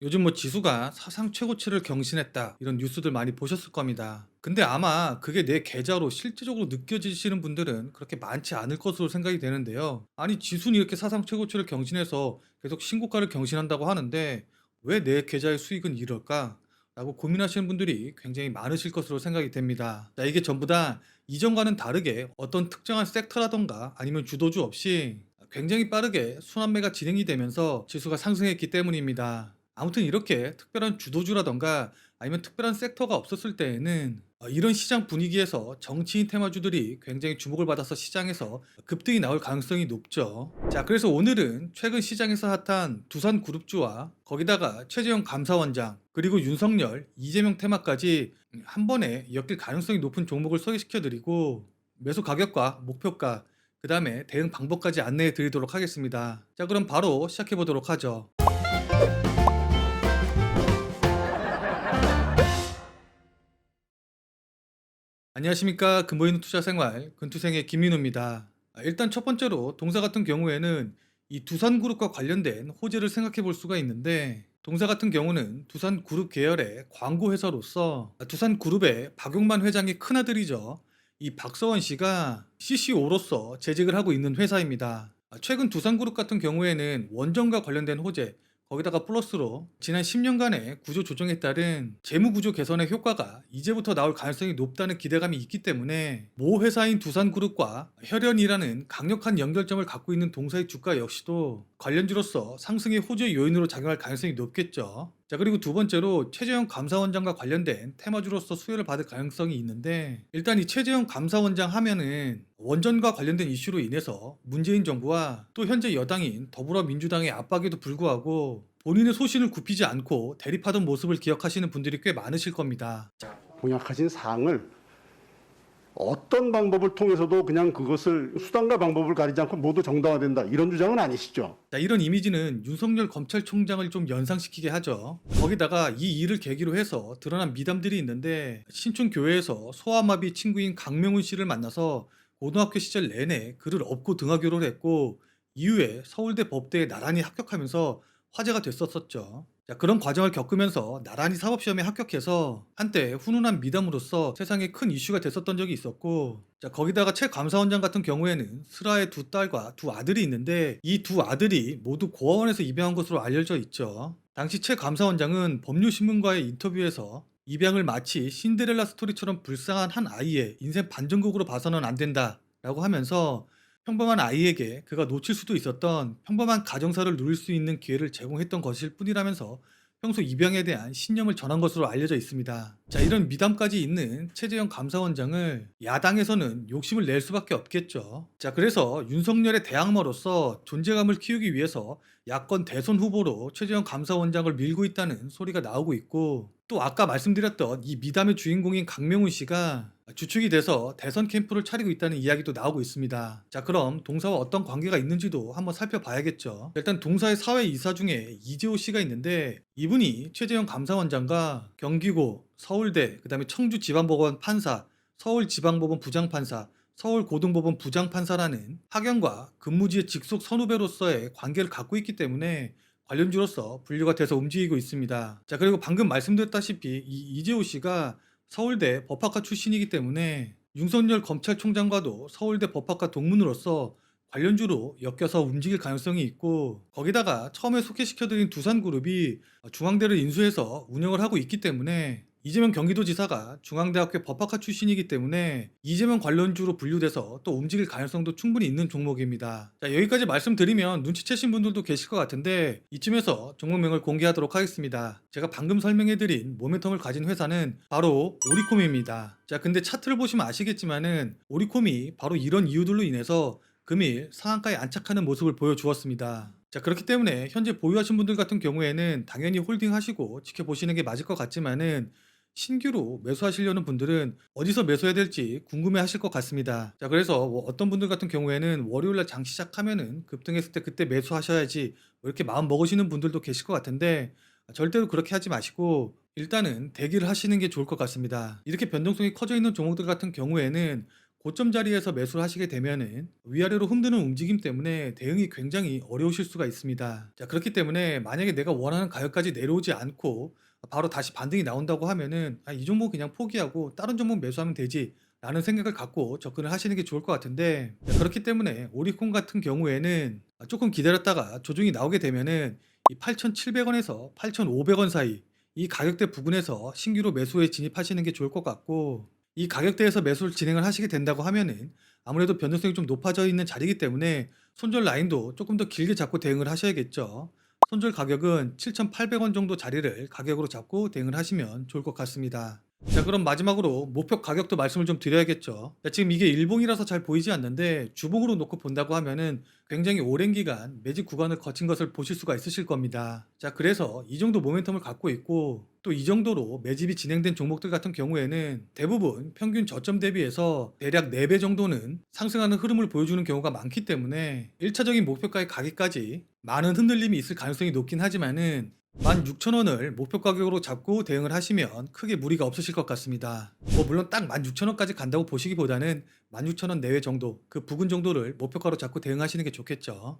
요즘 지수가 사상 최고치를 경신했다 이런 뉴스들 많이 보셨을 겁니다. 근데 아마 그게 내 계좌로 실질적으로 느껴지시는 분들은 그렇게 많지 않을 것으로 생각이 되는데요. 아니 지수는 이렇게 사상 최고치를 경신해서 계속 신고가를 경신한다고 하는데 왜 내 계좌의 수익은 이럴까? 라고 고민하시는 분들이 굉장히 많으실 것으로 생각이 됩니다. 자, 이게 전부 다 이전과는 다르게 어떤 특정한 섹터라던가 아니면 주도주 없이 굉장히 빠르게 순환매가 진행이 되면서 지수가 상승했기 때문입니다. 아무튼 이렇게 특별한 주도주라던가 아니면 특별한 섹터가 없었을 때에는 이런 시장 분위기에서 정치인 테마주들이 굉장히 주목을 받아서 시장에서 급등이 나올 가능성이 높죠. 자, 그래서 오늘은 최근 시장에서 핫한 두산그룹주와 거기다가 최재형 감사원장 그리고 윤석열, 이재명 테마까지 한 번에 엮일 가능성이 높은 종목을 소개시켜 드리고 매수 가격과 목표가 그 다음에 대응 방법까지 안내해 드리도록 하겠습니다. 자, 그럼 바로 시작해 보도록 하죠. 안녕하십니까. 근보이는 투자생활 근투생의 김민우입니다. 일단 첫 번째로 동사 같은 경우에는 이 두산그룹과 관련된 호재를 생각해 볼 수가 있는데, 동사 같은 경우는 두산그룹 계열의 광고 회사로서 두산그룹의 박용만 회장의 큰아들이죠. 이 박서원 씨가 CCO로서 재직을 하고 있는 회사입니다. 최근 두산그룹 같은 경우에는 원전과 관련된 호재, 거기다가 플러스로 지난 10년간의 구조 조정에 따른 재무 구조 개선의 효과가 이제부터 나올 가능성이 높다는 기대감이 있기 때문에 모 회사인 두산그룹과 혈연이라는 강력한 연결점을 갖고 있는 동사의 주가 역시도 관련주로서 상승의 호재 요인으로 작용할 가능성이 높겠죠. 자, 그리고 두 번째로 최재형 감사원장과 관련된 테마주로서 수혜를 받을 가능성이 있는데, 일단 이 최재형 감사원장 하면은 원전과 관련된 이슈로 인해서 문재인 정부와 또 현재 여당인 더불어민주당의 압박에도 불구하고 본인의 소신을 굽히지 않고 대립하던 모습을 기억하시는 분들이 꽤 많으실 겁니다. 공약하신 사항을 어떤 방법을 통해서도 그냥 그것을 수단과 방법을 가리지 않고 모두 정당화된다, 이런 주장은 아니시죠? 자, 이런 이미지는 윤석열 검찰총장을 좀 연상시키게 하죠. 거기다가 이 일을 계기로 해서 드러난 미담들이 있는데, 신촌교회에서 소아마비 친구인 강명훈 씨를 만나서 고등학교 시절 내내 그를 업고 등하교를 했고, 이후에 서울대 법대에 나란히 합격하면서 화제가 됐었었죠. 자, 그런 과정을 겪으면서 나란히 사법시험에 합격해서 한때 훈훈한 미담으로서 세상에 큰 이슈가 됐었던 적이 있었고, 자, 거기다가 최 감사원장 같은 경우에는 슬아의 두 딸과 두 아들이 있는데, 이 두 아들이 모두 고아원에서 입양한 것으로 알려져 있죠. 당시 최 감사원장은 법률신문과의 인터뷰에서 입양을 마치 신데렐라 스토리처럼 불쌍한 한 아이의 인생 반전곡으로 봐서는 안 된다 라고 하면서 평범한 아이에게 그가 놓칠 수도 있었던 평범한 가정사를 누릴 수 있는 기회를 제공했던 것일 뿐이라면서 평소 입양에 대한 신념을 전한 것으로 알려져 있습니다. 자, 이런 미담까지 있는 최재형 감사원장을 야당에서는 욕심을 낼 수밖에 없겠죠. 자, 그래서 윤석열의 대항마로서 존재감을 키우기 위해서 야권 대선 후보로 최재형 감사원장을 밀고 있다는 소리가 나오고 있고, 또 아까 말씀드렸던 이 미담의 주인공인 강명훈 씨가 주축이 돼서 대선 캠프를 차리고 있다는 이야기도 나오고 있습니다. 자, 그럼 동사와 어떤 관계가 있는지도 한번 살펴봐야겠죠. 일단 동사의 사회이사 중에 이재호 씨가 있는데, 이분이 최재형 감사원장과 경기고, 서울대, 그 다음에 청주지방법원 판사, 서울지방법원 부장판사, 서울고등법원 부장판사라는 학연과 근무지의 직속 선후배로서의 관계를 갖고 있기 때문에 관련주로서 분류가 돼서 움직이고 있습니다. 자, 그리고 방금 말씀드렸다시피 이 이재호 씨가 서울대 법학과 출신이기 때문에 윤석열 검찰총장과도 서울대 법학과 동문으로서 관련주로 엮여서 움직일 가능성이 있고, 거기다가 처음에 소개시켜드린 두산그룹이 중앙대를 인수해서 운영을 하고 있기 때문에 이재명 경기도지사가 중앙대학교 법학과 출신이기 때문에 이재명 관련주로 분류돼서 또 움직일 가능성도 충분히 있는 종목입니다. 자, 여기까지 말씀드리면 눈치채신 분들도 계실 것 같은데, 이쯤에서 종목명을 공개하도록 하겠습니다. 제가 방금 설명해드린 모멘텀을 가진 회사는 바로 오리콤입니다. 자, 근데 차트를 보시면 아시겠지만은 오리콤이 바로 이런 이유들로 인해서 금일 상한가에 안착하는 모습을 보여주었습니다. 자, 그렇기 때문에 현재 보유하신 분들 같은 경우에는 당연히 홀딩하시고 지켜보시는 게 맞을 것 같지만은, 신규로 매수하시려는 분들은 어디서 매수해야 될지 궁금해 하실 것 같습니다. 자, 그래서 어떤 분들 같은 경우에는 월요일날 장 시작하면은 급등했을 때 그때 매수하셔야지 이렇게 마음 먹으시는 분들도 계실 것 같은데, 절대로 그렇게 하지 마시고 일단은 대기를 하시는 게 좋을 것 같습니다. 이렇게 변동성이 커져 있는 종목들 같은 경우에는 고점 자리에서 매수를 하시게 되면은 위아래로 흔드는 움직임 때문에 대응이 굉장히 어려우실 수가 있습니다. 자, 그렇기 때문에 만약에 내가 원하는 가격까지 내려오지 않고 바로 다시 반등이 나온다고 하면은 이 종목 그냥 포기하고 다른 종목 매수하면 되지 라는 생각을 갖고 접근을 하시는 게 좋을 것 같은데, 자, 그렇기 때문에 오리콘 같은 경우에는 조금 기다렸다가 조정이 나오게 되면은 이 8,700원에서 8,500원 사이 이 가격대 부근에서 신규로 매수에 진입하시는 게 좋을 것 같고, 이 가격대에서 매수를 진행을 하시게 된다고 하면은 아무래도 변동성이 좀 높아져 있는 자리이기 때문에 손절 라인도 조금 더 길게 잡고 대응을 하셔야겠죠. 손절 가격은 7,800원 정도 자리를 가격으로 잡고 대응을 하시면 좋을 것 같습니다. 자, 그럼 마지막으로 목표 가격도 말씀을 좀 드려야겠죠. 자, 지금 이게 일봉이라서 잘 보이지 않는데 주봉으로 놓고 본다고 하면은 굉장히 오랜 기간 매집 구간을 거친 것을 보실 수가 있으실 겁니다. 자, 그래서 이 정도 모멘텀을 갖고 있고 또 이 정도로 매집이 진행된 종목들 같은 경우에는 대부분 평균 저점 대비해서 대략 4배 정도는 상승하는 흐름을 보여주는 경우가 많기 때문에 1차적인 목표가의 가기까지 많은 흔들림이 있을 가능성이 높긴 하지만은 16,000원을 목표 가격으로 잡고 대응을 하시면 크게 무리가 없으실 것 같습니다. 물론 딱 16,000원까지 간다고 보시기보다는 16,000원 내외 정도, 그 부근 정도를 목표가로 잡고 대응하시는 게 좋겠죠.